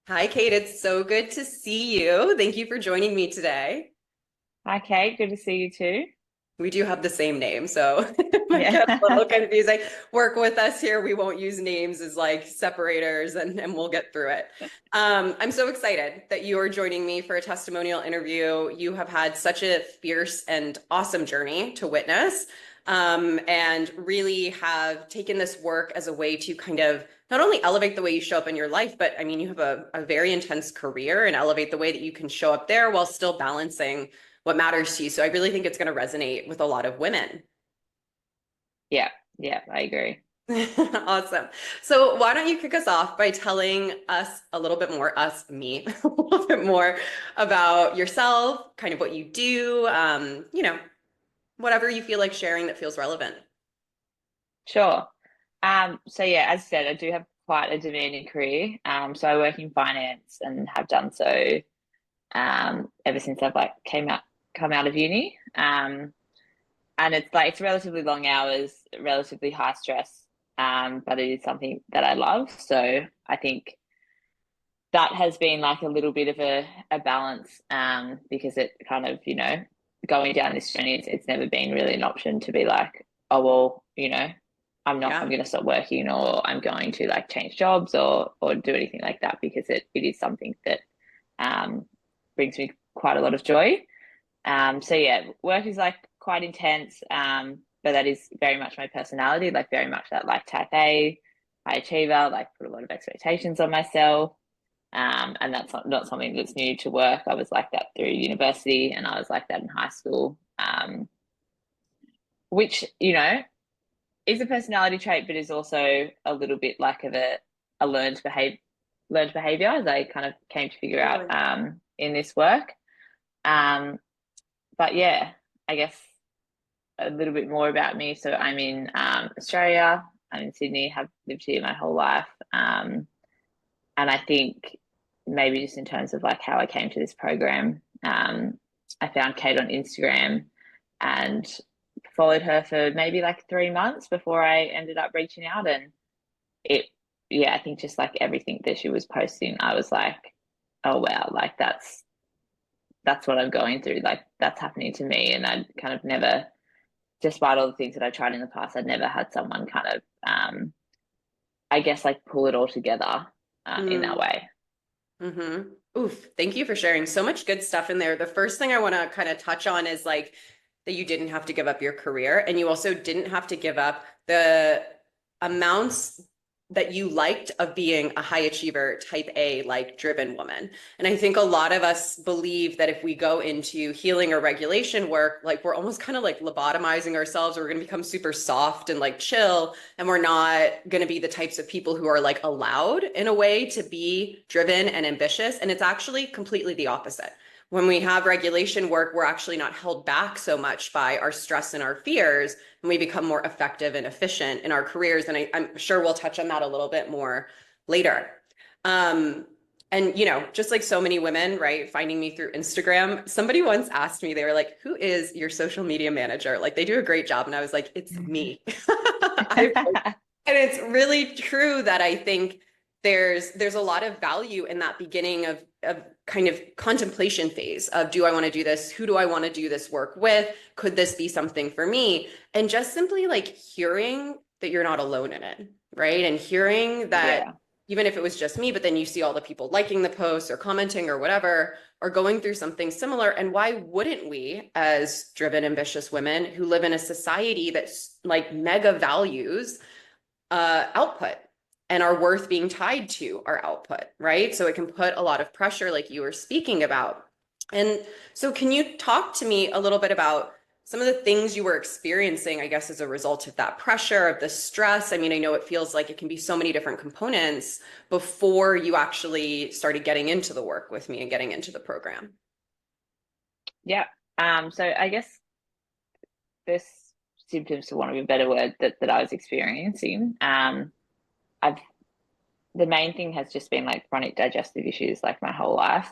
Hi, Kate. It's so good to see you. Thank you for joining me today. Hi, Kate. Good to see you too. We do have the same name, so it might Yeah. get a little confusing. Work with us here. We won't use names as like separators and we'll get through it. I'm so excited that you are joining me for a testimonial interview. You have had such a fierce and awesome journey to witness, and really have taken this work as a way to kind of not only elevate the way you show up in your life, but I mean, you have a very intense career and elevate the way that you can show up there while still balancing what matters to you. So I really think it's going to resonate with a lot of women. Yeah. Yeah, I agree. Awesome. So why don't you kick us off by telling us a little bit more, me, a little bit more about yourself, kind of what you do, whatever you feel like sharing that feels relevant. Sure. So yeah, as I said, I do have quite a demanding career. So I work in finance and have done so ever since I've like come out of uni. And it's relatively long hours, relatively high stress. But it is something that I love. So I think that has been like a little bit of a balance, because it kind of, going down this journey, it's never been really an option to be like, oh, well, I'm Yeah. going to stop working, or I'm going to like change jobs, or do anything like that, because it is something that um, brings me quite a lot of joy. So yeah, work is like quite intense, but that is very much my personality, like very much that like type A, high achiever, like put a lot of expectations on myself. And that's not something that's new to work. I was like that through university, and I was like that in high school, which, is a personality trait, but is also a little bit like of a learned behavior, as I kind of came to figure out Totally. in this work. Um, but yeah, I guess a little bit more about me. So I'm in Australia. I'm in Sydney. Have lived here my whole life. And I think maybe just in terms of like how I came to this program, I found Kate on Instagram and followed her for maybe like 3 months before I ended up reaching out. And it, yeah, I think just like everything that she was posting, I was like, oh wow, like that's what I'm going through. Like that's happening to me. And I'd kind of never, despite all the things that I tried in the past, I'd never had someone kind of, I guess, like pull it all together in that Mm. way. Mm-hmm. Oof. Thank you for sharing so much good stuff in there. The first thing I want to kind of touch on is like that you didn't have to give up your career and you also didn't have to give up the amounts that you liked of being a high achiever, type A, like driven woman. And I think a lot of us believe that if we go into healing or regulation work, like we're almost kind of like lobotomizing ourselves, or we're going to become super soft and like chill, and we're not going to be the types of people who are like allowed in a way to be driven and ambitious. And it's actually completely the opposite. When we have regulation work, we're actually not held back so much by our stress and our fears, and we become more effective and efficient in our careers. And I'm sure we'll touch on that a little bit more later. Um, and just like so many women, right, finding me through Instagram, somebody once asked me, they were like, "Who is your social media manager?" Like they do a great job. And I was like, "It's me." And it's really true that I think there's a lot of value in that beginning of kind of contemplation phase of, do I want to do this? Who do I want to do this work with? Could this be something for me? And just simply like hearing that you're not alone in it, right? And hearing that Yeah. even if it was just me, but then you see all the people liking the posts or commenting or whatever, or going through something similar. And why wouldn't we, as driven, ambitious women who live in a society that's like mega values output and our worth being tied to our output, right? So it can put a lot of pressure, like you were speaking about. And so, can you talk to me a little bit about some of the things you were experiencing, I guess, as a result of that pressure, of the stress? I mean, I know it feels like it can be so many different components before you actually started getting into the work with me and getting into the program. Yeah. So I guess this symptoms, for want of a better word, that I was experiencing, I've the main thing has just been like chronic digestive issues like my whole life.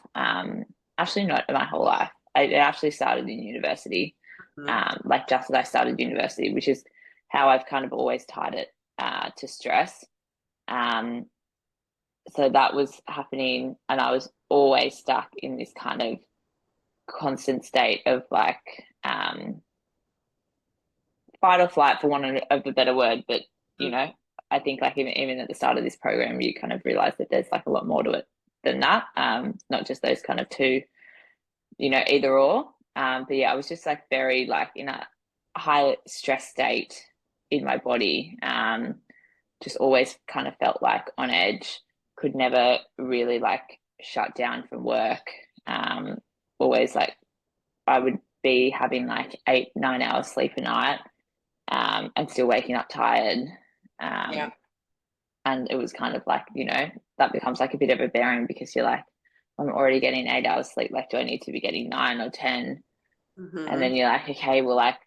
Actually not my whole life. It actually started in university, Mhm. like just as I started university, which is how I've kind of always tied it to stress. Um, so that was happening, and I was always stuck in this kind of constant state of like fight or flight, for one of a better word. But you Mm. know, I think like even at the start of this program, you kind of realize that there's like a lot more to it than that. Not just those kind of two, either or. But yeah, I was just like very like in a high stress state in my body. Just always kind of felt like on edge, could never really like shut down from work. Always like I would be having like 8, 9 hours sleep a night, and still waking up tired. Yeah. Um, and it was kind of like, that becomes like a bit of a bearing because you're like, I'm already getting 8 hours sleep. Like, do I need to be getting 9 or 10? And Hmm. then you're like, okay, well, like,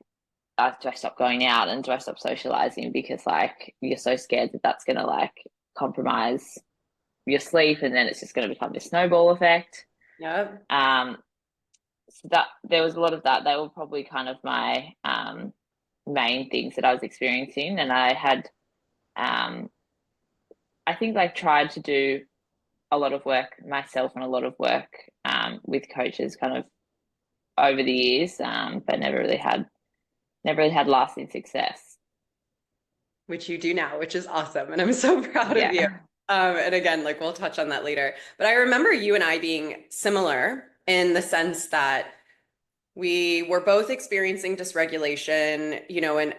do I stop going out and do I stop socializing because like you're so scared that that's gonna like compromise your sleep, and then it's just going to become this snowball effect. Yep. Um, so that there was a lot of that. They were probably kind of my main things that I was experiencing, and I had I think like tried to do a lot of work myself and a lot of work with coaches kind of over the years, but never really had lasting success. Which you do now, which is awesome. And I'm so proud of you. Yeah, And again, like we'll touch on that later. But I remember you and I being similar in the sense that we were both experiencing dysregulation,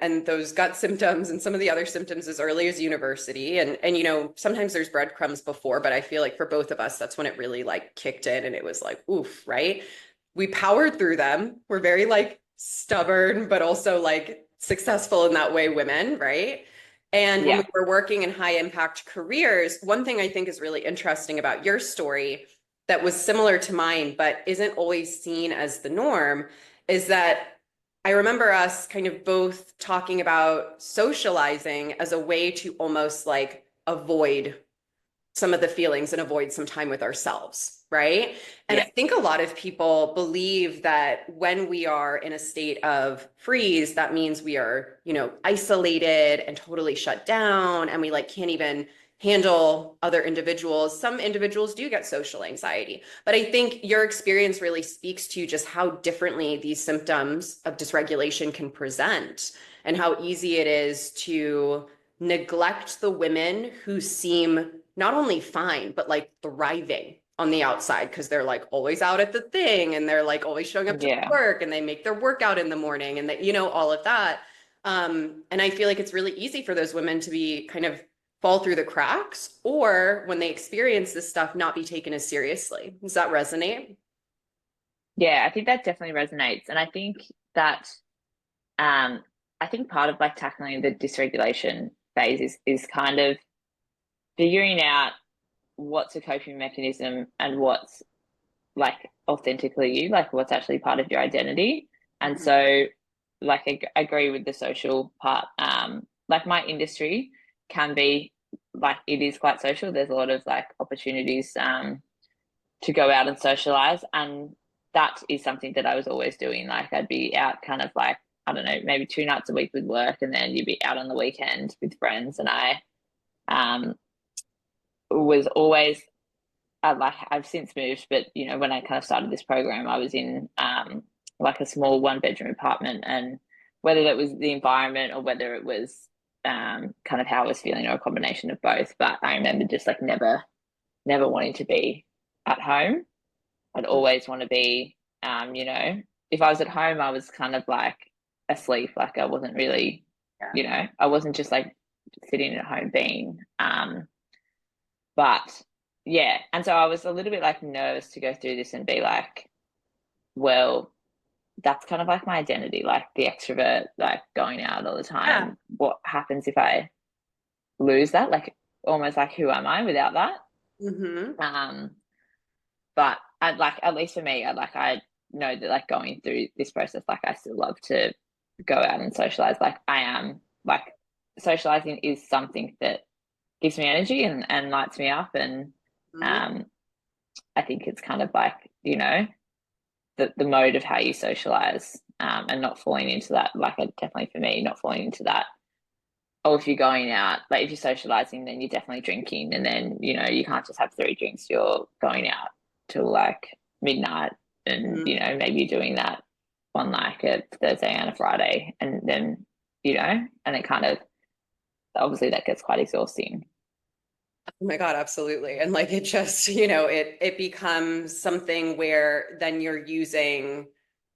and those gut symptoms and some of the other symptoms as early as university. And sometimes there's breadcrumbs before, but I feel like for both of us, that's when it really like kicked in and it was like, oof, right? We powered through them. We're very like stubborn, but also like successful in that way, women, right? And when we yeah, were working in high impact careers, one thing I think is really interesting about your story that was similar to mine, but isn't always seen as the norm, is that I remember us kind of both talking about socializing as a way to almost like avoid some of the feelings and avoid some time with ourselves, right? And I yeah, think a lot of people believe that when we are in a state of freeze, that means we are, isolated and totally shut down and we like can't even handle other individuals. Some individuals do get social anxiety, but I think your experience really speaks to just how differently these symptoms of dysregulation can present and how easy it is to neglect the women who seem not only fine, but like thriving on the outside because they're like always out at the thing and they're like always showing up to yeah. work and they make their workout in the morning and that, all of that. And I feel like it's really easy for those women to be kind of fall through the cracks or when they experience this stuff, not be taken as seriously. Does that resonate? Yeah, I think that definitely resonates. And I think that Um, I think part of like tackling the dysregulation phase is kind of figuring out what's a coping mechanism and what's like authentically you, like what's actually part of your identity. And Mhm. so, like, I agree with the social part. Like my industry can be like it is quite social. There's a lot of like opportunities to go out and socialize, and that is something that I was always doing. Like I'd be out kind of like, I don't know, maybe 2 nights a week with work, and then you'd be out on the weekend with friends. And I um, was always like I've since moved, but when I kind of started this program, I was in like a small 1 bedroom apartment, and whether that was the environment or whether it was kind of how I was feeling or a combination of both. But I remember just like never wanting to be at home. I'd always want to be, if I was at home, I was kind of like asleep. Like I wasn't really, Yeah. I wasn't just like sitting at home being. But yeah. And so I was a little bit like nervous to go through this and be like, well, that's kind of like my identity, like the extrovert, like going out all the Yeah. time. What happens if I lose that? Like almost like who am I without that? Hmm. Um, But I'd like, at least for me, I know that like going through this process, like I still love to go out and socialize. Like I am like socializing is something that gives me energy and lights me up. And Hmm. um, I think it's kind of like, the mode of how you socialize, and not falling into that, like definitely for me, not falling into that or if you're going out, like if you're socializing, then you're definitely drinking. And then, you can't just have 3 drinks. You're going out till like midnight. And, Mhm. maybe you're doing that on like a Thursday and a Friday. And then, and it kind of, obviously that gets quite exhausting. Oh my God, absolutely. And like it just, it becomes something where then you're using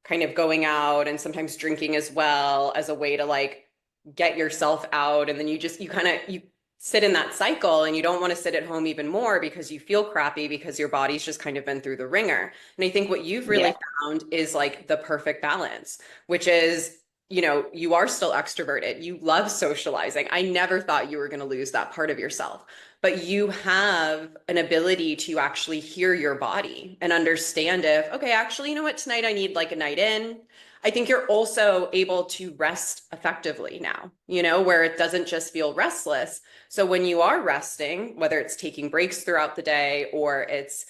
kind of going out and sometimes drinking as well as a way to like get yourself out. And then you kind of you sit in that cycle and you don't want to sit at home even more because you feel crappy because your body's just kind of been through the ringer. And I think what you've really Yeah. found is like the perfect balance, which is you are still extroverted. You love socializing. I never thought you were going to lose that part of yourself, but you have an ability to actually hear your body and understand if, okay, actually, you know what, tonight I need like a night in. I think you're also able to rest effectively now, where it doesn't just feel restless. So when you are resting, whether it's taking breaks throughout the day or it's,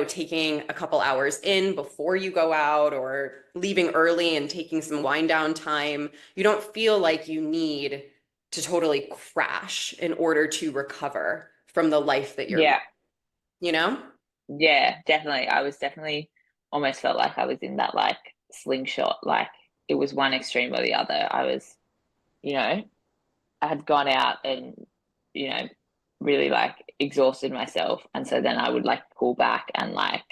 taking a couple hours in before you go out or leaving early and taking some wind down time, you don't feel like you need to totally crash in order to recover from the life that you're living, Yeah. you know? Yeah, definitely. I was definitely almost felt like I was in that like slingshot, like it was one extreme or the other. You know, I had gone out and, you know, really like exhausted myself. And so then I would like pull back and like,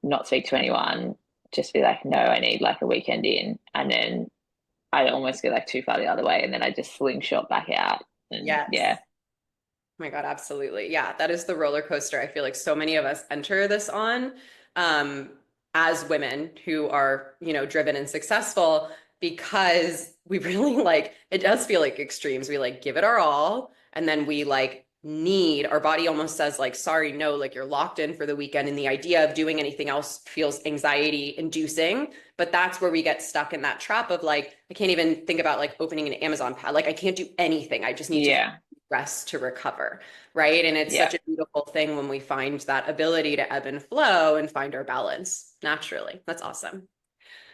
not speak to anyone, just be like, no, I need like a weekend in. And then I'd almost go like too far the other way. And then I just slingshot back out. And yeah, Yes. Oh my God, absolutely. Yeah, that is the roller coaster I feel like so many of us enter this on, um, as women who are, driven and successful because we really like, it does feel like extremes. We like give it our all and then we like need, our body almost says like, sorry, no, like you're locked in for the weekend and the idea of doing anything else feels anxiety inducing. But that's where we get stuck in that trap of like, I can't even think about like opening an Amazon pad. Like I can't do anything. I just need to yeah, rest to recover, right? And it's yeah. such a beautiful thing when we find that ability to ebb and flow and find our balance naturally. That's awesome.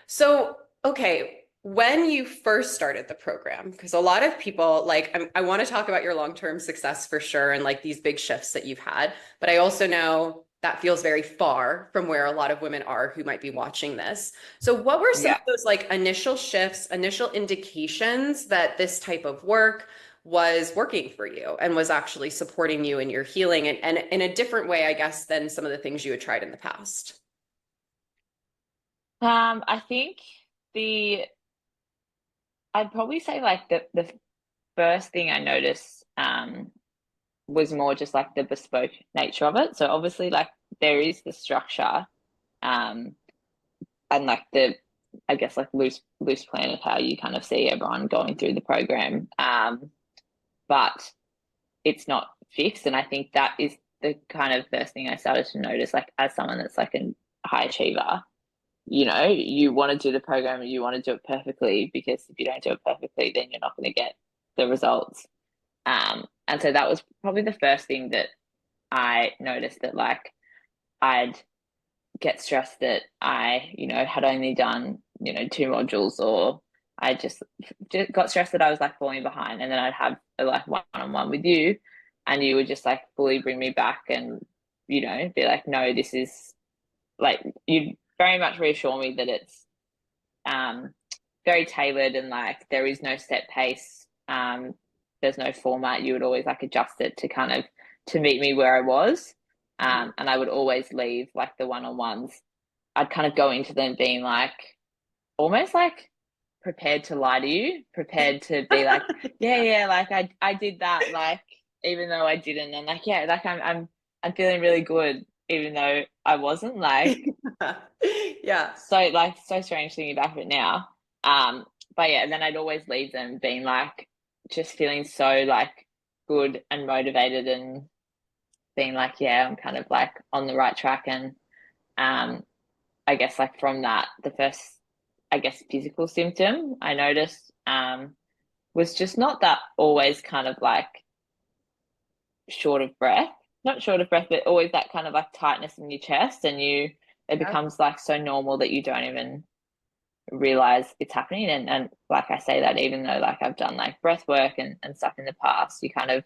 So, okay, when you first started the program, because a lot of people like, I want to talk about your long-term success for sure and like these big shifts that you've had, but I also know that feels very far from where a lot of women are who might be watching this. So, what were some of Yeah. those like initial shifts, initial indications that this type of work was working for you and was actually supporting you in your healing and in a different way, I guess, than some of the things you had tried in the past? I think the I'd probably say like the first thing I noticed was more just like the bespoke nature of it. So obviously like there is the structure um and like the I guess like loose plan of how you kind of see everyone going through the program. But it's not fixed. And I think that is the kind of first thing I started to notice, like as someone that's like a high achiever, you want to do the program and you want to do it perfectly because if you don't do it perfectly, then you're not going to get the results. And so that was probably the first thing that I noticed that like I'd get stressed that I, had only done, 2 modules or I just got stressed that I was like falling behind. And then I'd have a like one-on-one with you and you would just like fully bring me back and, be like, no, this is like, you'd very much reassure me that it's um, very tailored and like there is no set pace. There's no format. You would always like adjust it to kind of to meet me where I was. And I would always leave like the one-on-ones. I'd kind of go into them being like almost like prepared to lie to you, prepared to be like, yeah, Yeah. yeah, like I did that, like even though I didn't, and like yeah, like I'm feeling really good, even though I wasn't like Yeah. so like so strange thinking back of it now. But yeah, and then I'd always leave them being like just feeling so like good and motivated and being like, yeah, I'm kind of like on the right track. And um I guess like from that, the first I guess physical symptom I noticed was just not that always kind of like short of breath, not short of breath, but always that kind of like tightness in your chest, and it Yeah. becomes like so normal that you don't even realize it's happening. And like I say that even though like I've done like breath work and stuff in the past, you kind of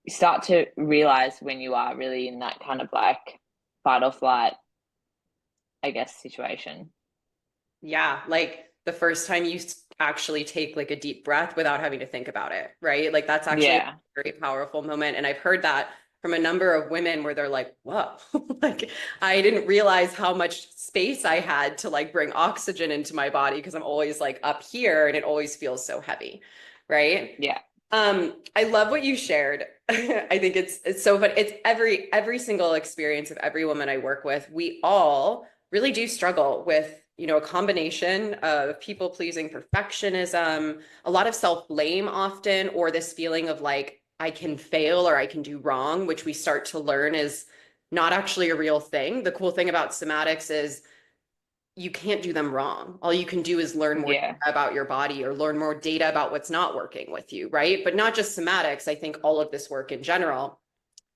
start to realize when you are really in that kind of like fight or flight, I guess, situation. Yeah, like the first time you actually take like a deep breath without having to think about it, right? Like that's actually a Yeah. very powerful moment. And I've heard that from a number of women where they're like, whoa, like I didn't realize how much space I had to like bring oxygen into my body because I'm always like up here and it always feels so heavy, right? Yeah. I love what you shared. I think it's so fun. It's every single experience of every woman I work with. We all really do struggle with, a combination of people pleasing perfectionism, a lot of self-blame often, or this feeling of like I can fail or I can do wrong, which we start to learn is not actually a real thing. The cool thing about somatics is you can't do them wrong. All you can do is learn more Yeah. about your body or learn more data about what's not working with you, right? But not just somatics, I think all of this work in general.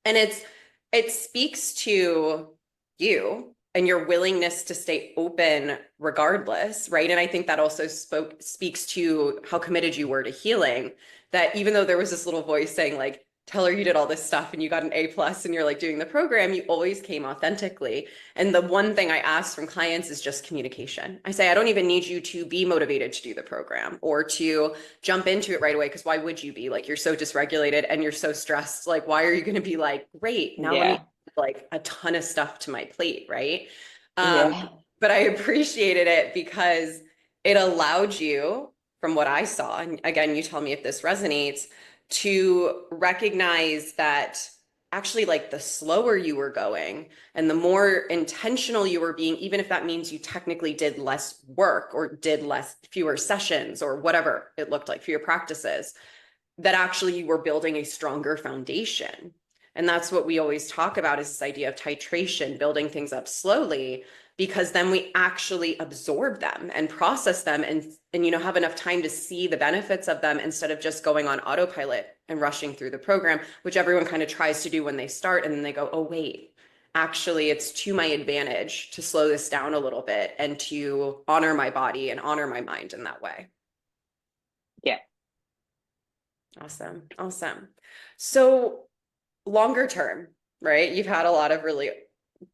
And it speaks to you and your willingness to stay open regardless, right? And I think that also speaks to how committed you were to healing. That even though there was this little voice saying like, tell her you did all this stuff and you got an A plus and you're like doing the program, you always came authentically. And the one thing I ask from clients is just communication. I say, I don't even need you to be motivated to do the program or to jump into it right away because why would you be like you're so dysregulated and you're so stressed, like why are you going to be like great now let me Yeah. like a ton of stuff to my plate, right? um Yeah. but I appreciated it because it allowed you, from what I saw, and again you tell me if this resonates, to recognize that actually like the slower you were going and the more intentional you were being, even if that means you technically did less work or did fewer sessions or whatever it looked like for your practices, that actually you were building a stronger foundation. And that's what we always talk about is this idea of titration, building things up slowly, because then we actually absorb them and process them and have enough time to see the benefits of them instead of just going on autopilot and rushing through the program, which everyone kind of tries to do when they start and then they go, "Oh wait, actually it's to my advantage to slow this down a little bit and to honor my body and honor my mind in that way." Yeah. Awesome. Awesome. So longer term, right? You've had a lot of really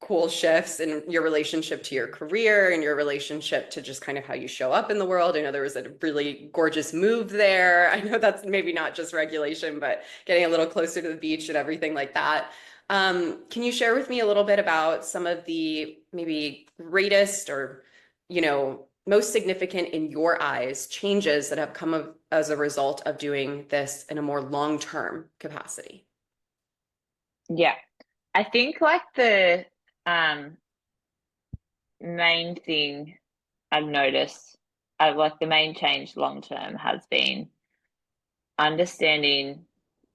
cool shifts in your relationship to your career and your relationship to just kind of how you show up in the world. I know there was a really gorgeous move there. I know that's maybe not just regulation, but getting a little closer to the beach and everything like that. Can you share with me a little bit about some of the maybe greatest or, most significant in your eyes changes that have come as a result of doing this in a more long-term capacity? Yeah. I think like the um main thing I've noticed, I've like the main change long term has been understanding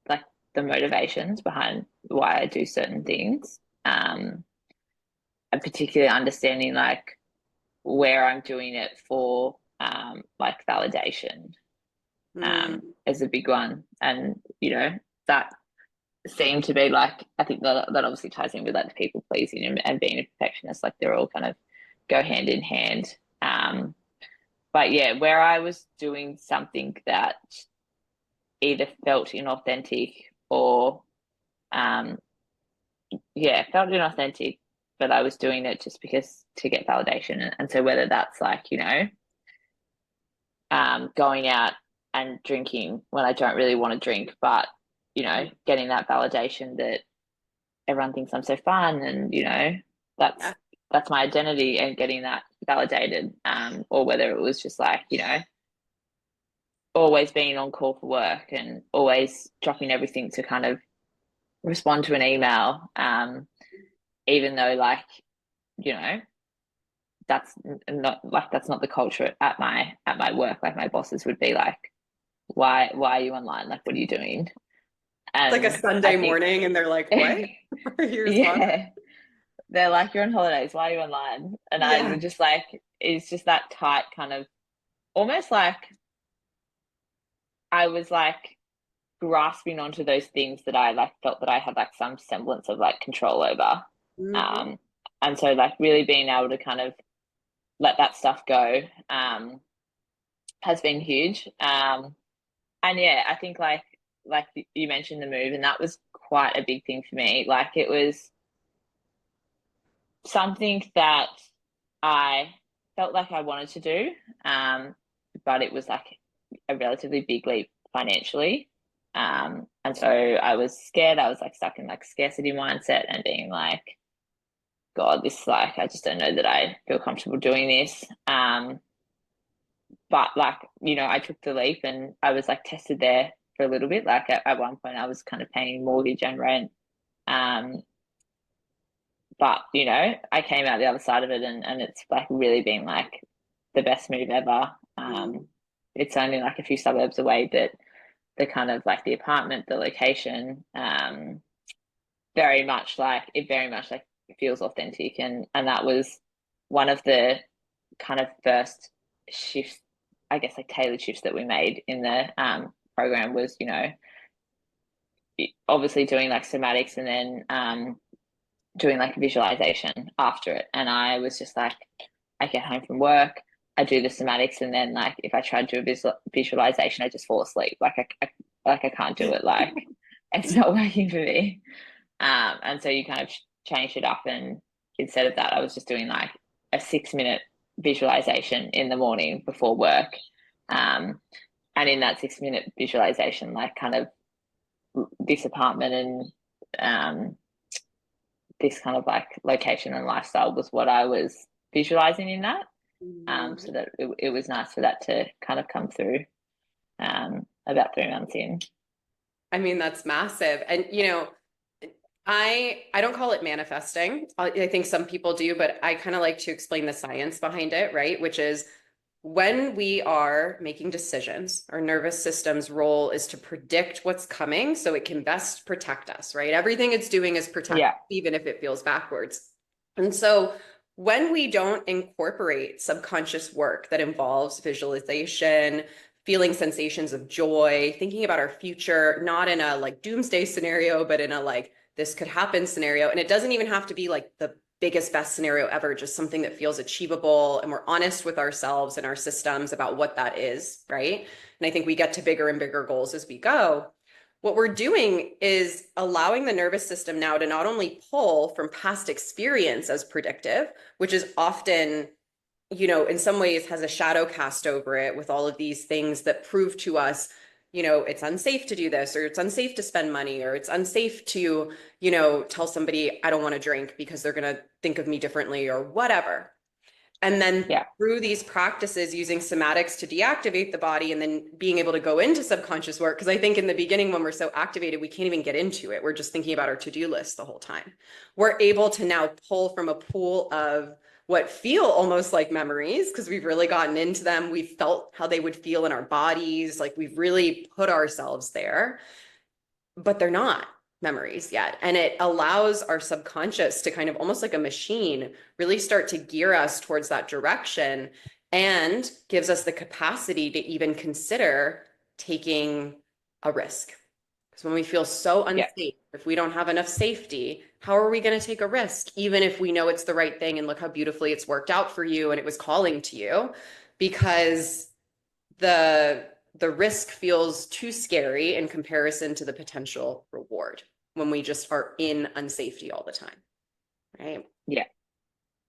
like the motivations behind why I do certain things. And particularly understanding like where I'm doing it for like validation Mm, is a big one. And that seemed to be like I think that obviously ties in with like the people pleasing and being a perfectionist, like they're all kind of go hand in hand. But yeah, where I was doing something that either felt inauthentic or um yeah, felt inauthentic, but I was doing it just because to get validation. And so whether that's like, going out and drinking when I don't really want to drink, but getting that validation that everyone thinks I'm so fun and that's yeah. that's my identity and getting that validated. Or whether it was just like, always being on call for work and always dropping everything to kind of respond to an email. Even though like, you know, that's that's not the culture at my work. Like my bosses would be like, why are you online? Like what are you doing? It's like a And I Sunday think morning and they're like, what? Are you responding? yeah, they're like, you're on holidays, why are you online? And I Yeah. would just like, it's just that tight kind of almost like I was like grasping onto those things that I like felt that I had like some semblance of like control over. Mhm. Um and so like really being able to kind of let that stuff go, has been huge. And yeah, I think like you mentioned the move, and that was quite a big thing for me. Like it was something that I felt like I wanted to do, but it was like a relatively big leap financially. And so I was scared. I was like stuck in like scarcity mindset and being like, God, this like I just don't know that I feel comfortable doing this. But like, I took the leap and I was like tested there for a little bit. Like at one point I was kind of paying mortgage and rent. Um, but I came out the other side of it, and it's like really been like the best move ever. Mm. It's only like a few suburbs away, but the kind of like the apartment, the location, very much like feels authentic, and that was one of the kind of first shifts, I guess, like tailored shifts that we made in the program was, obviously doing like somatics and then doing like visualization after it. And I was just like, I get home from work, I do the somatics, and then like if I try to do a visualization, I just fall asleep. Like I can't do it. Like it's not working for me. And so you kind of change it up, and instead of that, I was just doing like a 6 minute visualization in the morning before work. Um, and in that 6 minute visualization, like kind of this apartment and this kind of like location and lifestyle was what I was visualizing in that. So Mhm. that it was nice for that to kind of come through about 3 months in. I mean, that's massive. And I don't call it manifesting. I think some people do, but I kind of like to explain the science behind it, right? Which is when we are making decisions, our nervous system's role is to predict what's coming so it can best protect us, right? Everything it's doing is protect, Yeah, even if it feels backwards. And so when we don't incorporate subconscious work that involves visualization, feeling sensations of joy, thinking about our future, not in a like doomsday scenario, but in a like this could happen scenario. And it doesn't even have to be like the biggest, best scenario ever, just something that feels achievable. And we're honest with ourselves and our systems about what that is, right? And I think we get to bigger and bigger goals as we go. What we're doing is allowing the nervous system now to not only pull from past experience as predictive, which is often in some ways has a shadow cast over it with all of these things that prove to us, it's unsafe to do this, or it's unsafe to spend money, or it's unsafe to, tell somebody I don't want to drink because they're going to think of me differently or whatever. And then yeah, through these practices using somatics to deactivate the body and then being able to go into subconscious work. Because I think in the beginning, when we're so activated, we can't even get into it. We're just thinking about our to-do list the whole time. We're able to now pull from a pool of what feel almost like memories because we've really gotten into them. We've felt how they would feel in our bodies. Like we've really put ourselves there, but they're not memories yet. And it allows our subconscious to kind of almost like a machine really start to gear us towards that direction and gives us the capacity to even consider taking a risk. Because when we feel so yeah, unsafe, if we don't have enough safety, how are we going to take a risk, even if we know it's the right thing and look how beautifully it's worked out for you and it was calling to you? Because the the risk feels too scary in comparison to the potential reward when we just are in unsafety all the time, right? yeah,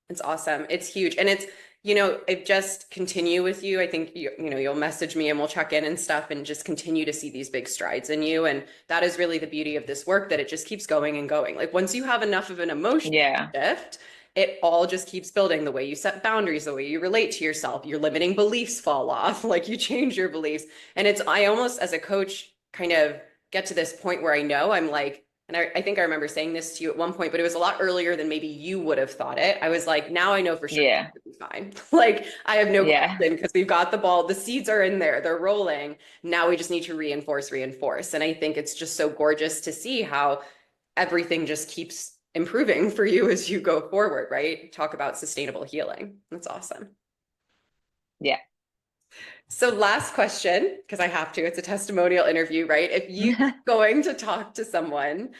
It's awesome. It's huge. And it's, it just continue with you. I think you'll message me and we'll check in and stuff and just continue to see these big strides in you. And that is really the beauty of this work, that it just keeps going and going. Like once you have enough of an emotion yeah, shift, it all just keeps building. The way you set boundaries, the way you relate to yourself, your limiting beliefs fall off, like you change your beliefs. And I almost as a coach kind of get to this point where I know I'm like, and I think I remember saying this to you at one point, but it was a lot earlier than maybe you would have thought it. I was like, now I know for sure yeah, it'll be fine. Like I have no yeah, question because we've got the ball, the seeds are in there, they're rolling. Now we just need to reinforce, reinforce. And I think it's just so gorgeous to see how everything just keeps improving for you as you go forward, right? Talk about sustainable healing. That's awesome. yeah. So last question, because I have to, it's a testimonial interview, right? If you were going to talk to someone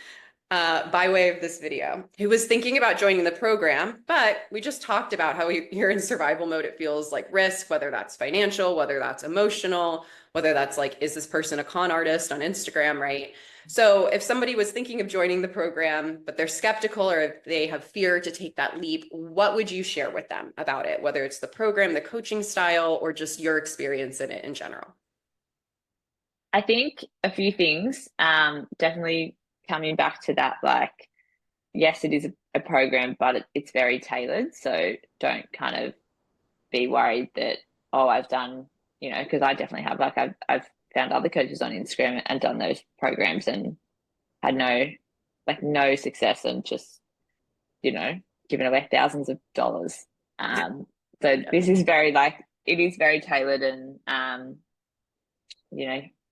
by way of this video, who was thinking about joining the program, but we just talked about how you're in survival mode. It feels like risk, whether that's financial, whether that's emotional, whether that's like, is this person a con artist on Instagram, right? So if somebody was thinking of joining the program, but they're skeptical or if they have fear to take that leap, what would you share with them about it, whether it's the program, the coaching style, or just your experience in it in general? I think a few things. Definitely coming back to that, like, yes, it is a program, but it's very tailored. So don't kind of be worried that, oh, I've done, because I definitely have. Like, I've found other coaches on Instagram and done those programs and had no success and just, you know, given away thousands of dollars. Um, so Yeah. this is very like it is very tailored and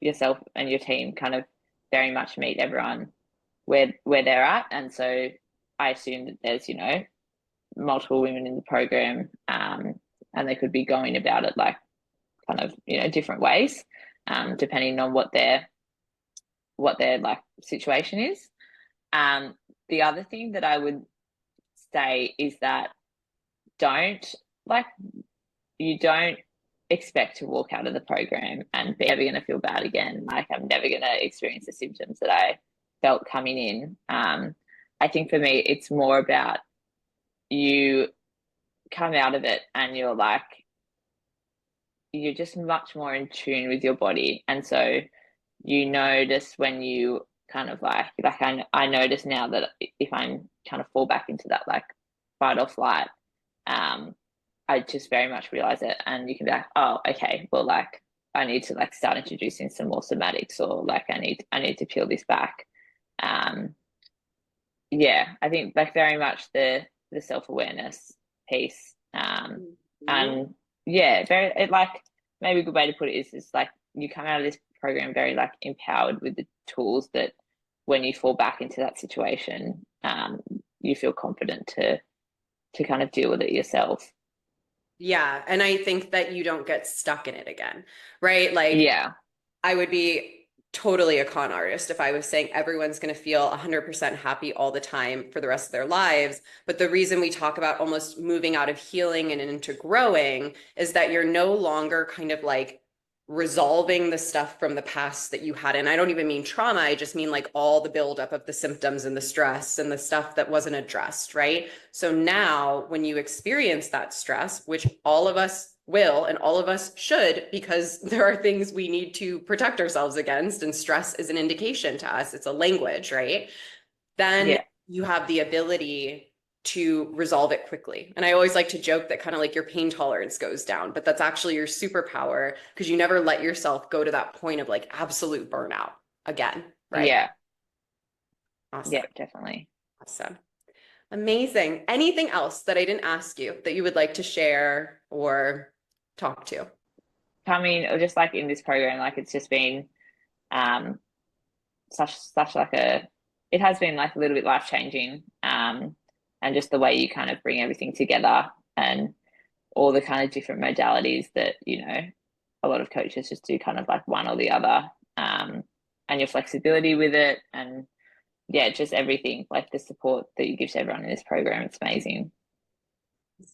yourself and your team kind of very much meet everyone where they're at. And so I assume that there's, multiple women in the program, and they could be going about it like kind of, different ways, depending on what their like situation is. Um, the other thing that I would say is that don't like you don't expect to walk out of the program and be ever going to feel bad again. Like, I'm never going to experience the symptoms that I felt coming in. I think for me, it's more about you come out of it and you're just much more in tune with your body. And so you notice when you kind of I notice now that if I'm kind of fall back into that like fight or flight, um, I just very much realize it, and you can be like, oh, okay, well, like I need to like start introducing some more somatics, or like I need to peel this back. Um, yeah, I think like very much the self-awareness piece. Mhm. And yeah, very it like maybe a good way to put it is like you come out of this program very like empowered with the tools that when you fall back into that situation, you feel confident to kind of deal with it yourself. Yeah, and I think that you don't get stuck in it again, right? Like Yeah, I would be totally a con artist if I was saying everyone's going to feel 100% happy all the time for the rest of their lives. But the reason we talk about almost moving out of healing and into growing is that you're no longer kind of like resolving the stuff from the past that you had. And I don't even mean trauma, I just mean like all the buildup of the symptoms and the stress and the stuff that wasn't addressed, right? So now when you experience that stress, which all of us will and all of us should, because there are things we need to protect ourselves against, and stress is an indication to us, it's a language, right? Then yeah, you have the ability to resolve it quickly. And I always like to joke that kind of like your pain tolerance goes down, but that's actually your superpower because you never let yourself go to that point of like absolute burnout again, right? yeah, Awesome. yeah, definitely. Awesome. Amazing. Anything else that I didn't ask you that you would like to share or talk to? Coming or just like in this program, like it's just been um such like a it has been like a little bit life changing. And just the way you kind of bring everything together and all the kind of different modalities that, a lot of coaches just do kind of like one or the other. And your flexibility with it and yeah, just everything, like the support that you give to everyone in this program, it's amazing.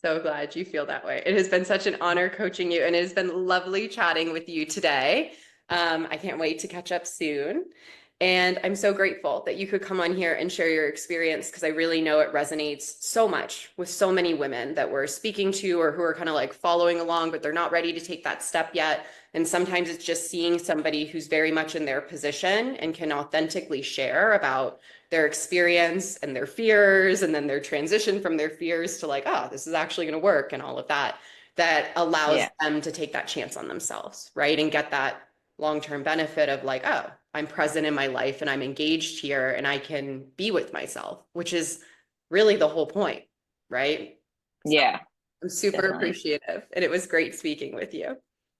So glad you feel that way. It has been such an honor coaching you, and it has been lovely chatting with you today. I can't wait to catch up soon. And I'm so grateful that you could come on here and share your experience because I really know it resonates so much with so many women that we're speaking to or who are kind of like following along, but they're not ready to take that step yet. And sometimes it's just seeing somebody who's very much in their position and can authentically share about their experience and their fears and then their transition from their fears to like, oh, this is actually going to work and all of that, that allows Yeah, them to take that chance on themselves, right? And get that long-term benefit of like, oh, I'm present in my life and I'm engaged here and I can be with myself, which is really the whole point, right? So yeah, I'm super definitely. appreciative and it was great speaking with you.